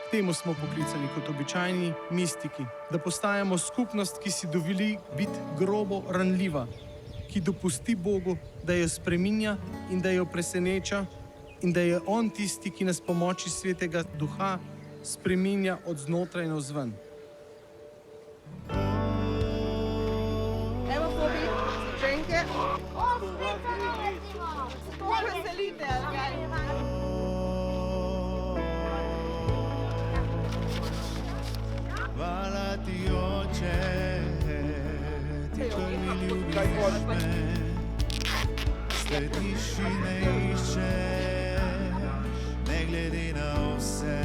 K temu smo poklicani kot običajni mistiki, da postajamo skupnost, ki si dovoli biti grobo ranljiva, ki dopusti Bogu, da jo spreminja in da jo preseneča in da je On tisti, ki nas pomoči Svetega Duha spreminja od znotraj navzven. Evo, Fobi, ženke. Veselite, ali kaj? Hvala ti, Oče, ti prvi ljubiš me, slediš in ne iščeš, ne glede na vse.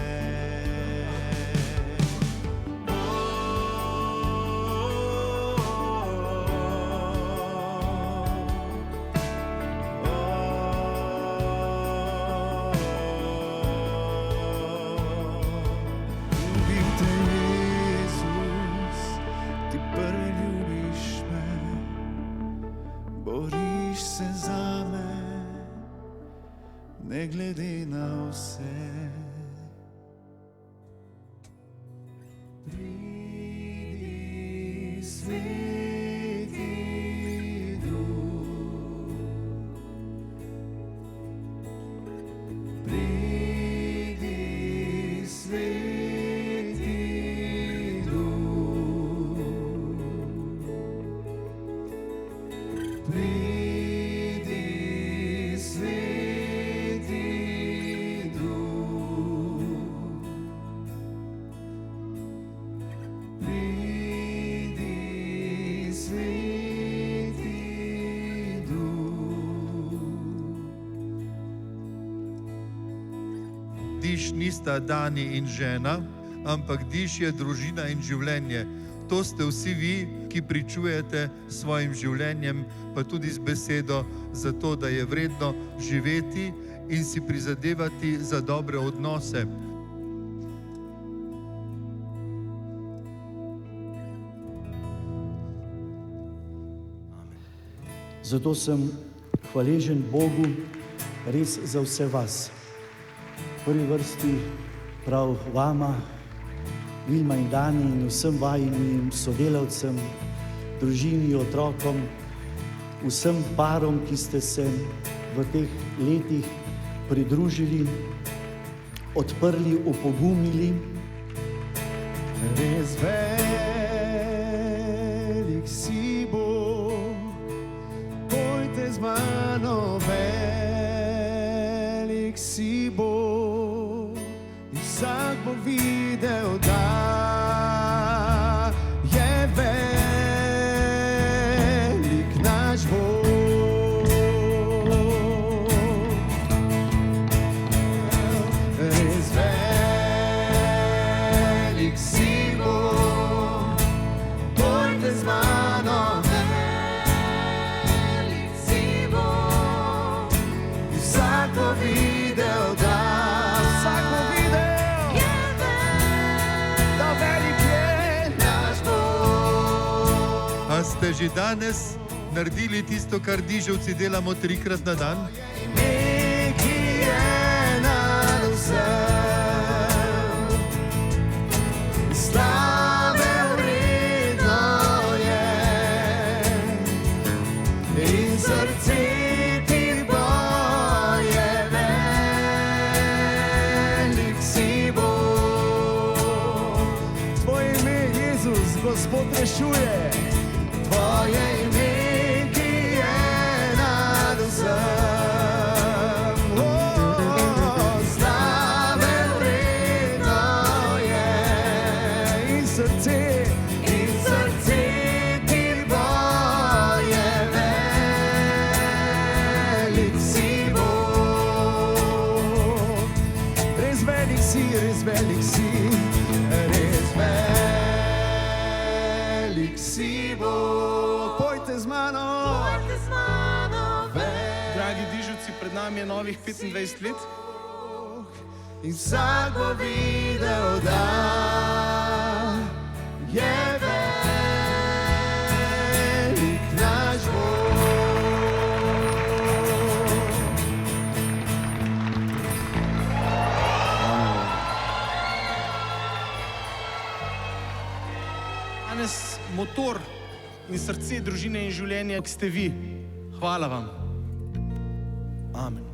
Ne glede na vse. Pridi, Sveti Duh, pridi, Sveti Duh, pridi, Sveti Diš nista Dani in žena, ampak diš je družina in življenje. To ste vsi vi, ki pričujete s svojim življenjem, pa tudi z besedo, za to, da je vredno živeti in si prizadevati za dobre odnose. Zato sem hvaležen Bogu res za vse vas. V prvi vrsti prav vama, Vilma in Dani in vsem vajinim sodelavcem, družini, otrokom, vsem parom, ki ste se v teh letih pridružili, odprli, opogumili. Res velik si Bog, pojte z mano, velik si Bog, in vsak bo videl, da je velik naš Bog. Res velik si Bog, pojte z mano, velik si Bog, in vsak bo videl, da A ste že danes naredili tisto, kar diževci delamo 3-krat na dan? Ime, ki je nad vsem, slave vredno je, in srce ti boje, velik si Bog. Tvoje ime, Jezus, Gospod rešuje. Tvoje ime, ki je nad vsem, slave vredno je, in srce ti boje, velik si Bog. Res velik si, res velik si, res velik si Bog. Pojte z mano, Dragi diževci, pred nami je novih 25 let. in vsak bo videl, da je velik naš Bog. danes motor in srce družine in življenja ste vi. Hvala vam. Amen.